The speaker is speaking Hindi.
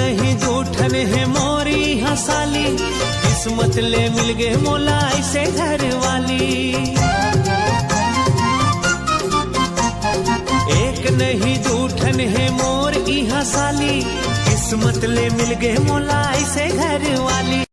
नहीं जूठन है मोरी हंसाली, किस्मत ले मिल गए मोला ऐसे घर वाली। एक नहीं जूठन है मोर ई हंसाली, किस्मत ले मिल गए मोला ऐसे घर वाली।